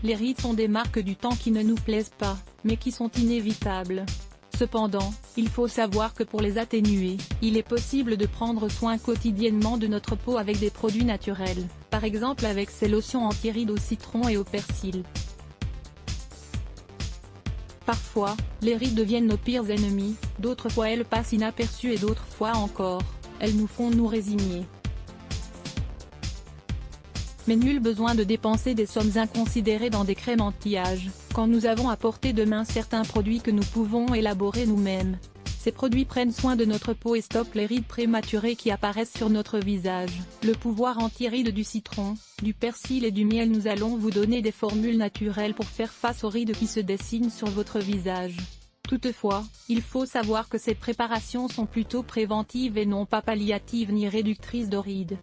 Les rides sont des marques du temps qui ne nous plaisent pas, mais qui sont inévitables. Cependant, il faut savoir que pour les atténuer, il est possible de prendre soin quotidiennement de notre peau avec des produits naturels, par exemple avec ces lotions anti-rides au citron et au persil. Parfois, les rides deviennent nos pires ennemis, d'autres fois elles passent inaperçues et d'autres fois encore, elles nous font nous résigner. Mais nul besoin de dépenser des sommes inconsidérées dans des crèmes anti-âge, quand nous avons à portée de main certains produits que nous pouvons élaborer nous-mêmes. Ces produits prennent soin de notre peau et stoppent les rides prématurées qui apparaissent sur notre visage. Le pouvoir anti-rides du citron, du persil et du miel. Nous allons vous donner des formules naturelles pour faire face aux rides qui se dessinent sur votre visage. Toutefois, il faut savoir que ces préparations sont plutôt préventives et non pas palliatives ni réductrices de rides.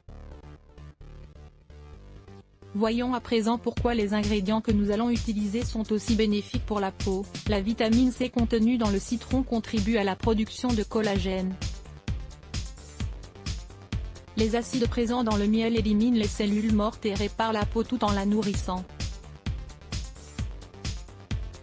Voyons à présent pourquoi les ingrédients que nous allons utiliser sont aussi bénéfiques pour la peau. La vitamine C contenue dans le citron contribue à la production de collagène. Les acides présents dans le miel éliminent les cellules mortes et réparent la peau tout en la nourrissant.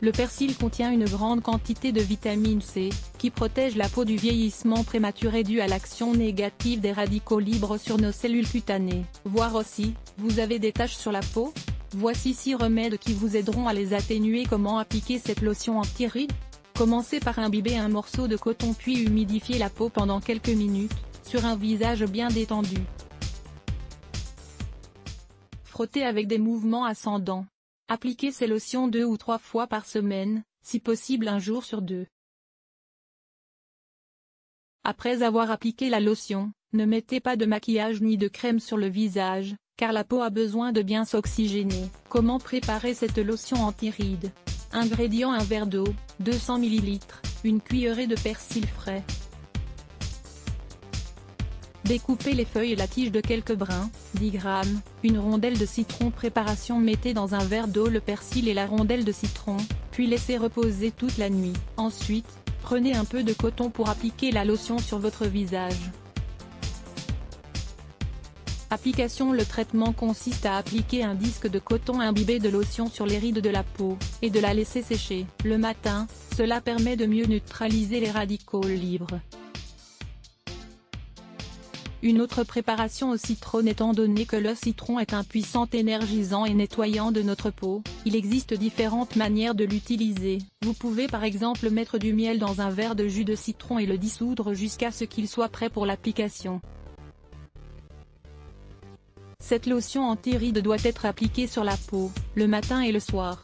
Le persil contient une grande quantité de vitamine C, qui protège la peau du vieillissement prématuré dû à l'action négative des radicaux libres sur nos cellules cutanées. Voir aussi, vous avez des taches sur la peau? Voici 6 remèdes qui vous aideront à les atténuer. Comment appliquer cette lotion anti-rides? Commencez par imbiber un morceau de coton puis humidifier la peau pendant quelques minutes, sur un visage bien détendu. Frottez avec des mouvements ascendants. Appliquez ces lotions 2 ou 3 fois par semaine, si possible un jour sur 2. Après avoir appliqué la lotion, ne mettez pas de maquillage ni de crème sur le visage, car la peau a besoin de bien s'oxygéner. Comment préparer cette lotion anti-rides? Ingrédients: un verre d'eau, 200 ml, une cuillerée de persil frais. Découpez les feuilles et la tige de quelques brins, 10 g, une rondelle de citron. Préparation: mettez dans un verre d'eau le persil et la rondelle de citron, puis laissez reposer toute la nuit. Ensuite, prenez un peu de coton pour appliquer la lotion sur votre visage. Application: le traitement consiste à appliquer un disque de coton imbibé de lotion sur les rides de la peau, et de la laisser sécher. Le matin, cela permet de mieux neutraliser les radicaux libres. Une autre préparation au citron. Étant donné que le citron est un puissant énergisant et nettoyant de notre peau, il existe différentes manières de l'utiliser. Vous pouvez par exemple mettre du miel dans un verre de jus de citron et le dissoudre jusqu'à ce qu'il soit prêt pour l'application. Cette lotion anti-rides doit être appliquée sur la peau, le matin et le soir.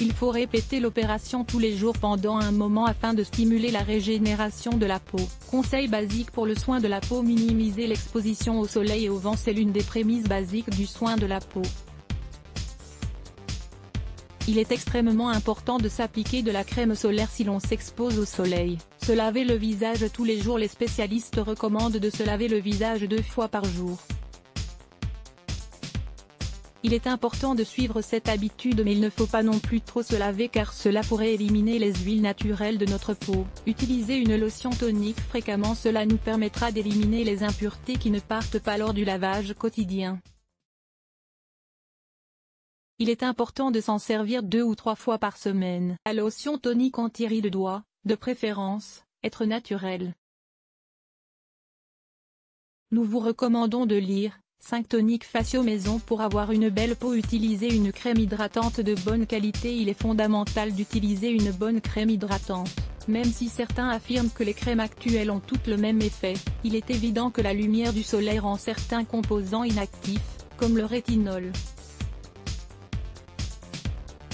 Il faut répéter l'opération tous les jours pendant un moment afin de stimuler la régénération de la peau. Conseil basique pour le soin de la peau: minimiser l'exposition au soleil et au vent. C'est l'une des prémices basiques du soin de la peau. Il est extrêmement important de s'appliquer de la crème solaire si l'on s'expose au soleil. Se laver le visage tous les jours. Les spécialistes recommandent de se laver le visage 2 fois par jour. Il est important de suivre cette habitude, mais il ne faut pas non plus trop se laver car cela pourrait éliminer les huiles naturelles de notre peau. Utilisez une lotion tonique fréquemment, cela nous permettra d'éliminer les impuretés qui ne partent pas lors du lavage quotidien. Il est important de s'en servir 2 ou 3 fois par semaine. La lotion tonique anti-rides doit, de préférence, être naturelle. Nous vous recommandons de lire 5 toniques faciaux maison pour avoir une belle peau. Utilisez une crème hydratante de bonne qualité. Il est fondamental d'utiliser une bonne crème hydratante. Même si certains affirment que les crèmes actuelles ont toutes le même effet, il est évident que la lumière du soleil rend certains composants inactifs, comme le rétinol.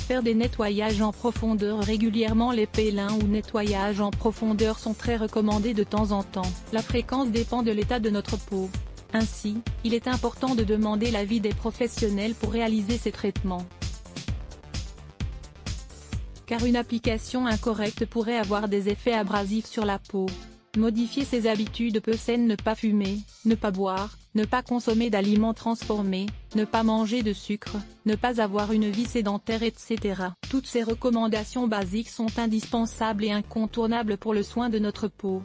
Faire des nettoyages en profondeur régulièrement. Les pélins ou nettoyages en profondeur sont très recommandés de temps en temps. La fréquence dépend de l'état de notre peau. Ainsi, il est important de demander l'avis des professionnels pour réaliser ces traitements. Car une application incorrecte pourrait avoir des effets abrasifs sur la peau. Modifier ses habitudes peu saines: ne pas fumer, ne pas boire, ne pas consommer d'aliments transformés, ne pas manger de sucre, ne pas avoir une vie sédentaire, etc. Toutes ces recommandations basiques sont indispensables et incontournables pour le soin de notre peau.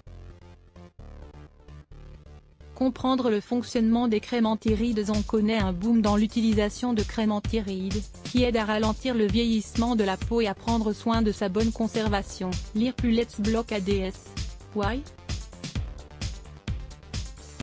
comprendre le fonctionnement des crèmes anti-rides. On connaît un boom dans l'utilisation de crèmes anti-rides, qui aident à ralentir le vieillissement de la peau et à prendre soin de sa bonne conservation. Lire plus Let's Block ADS. Why?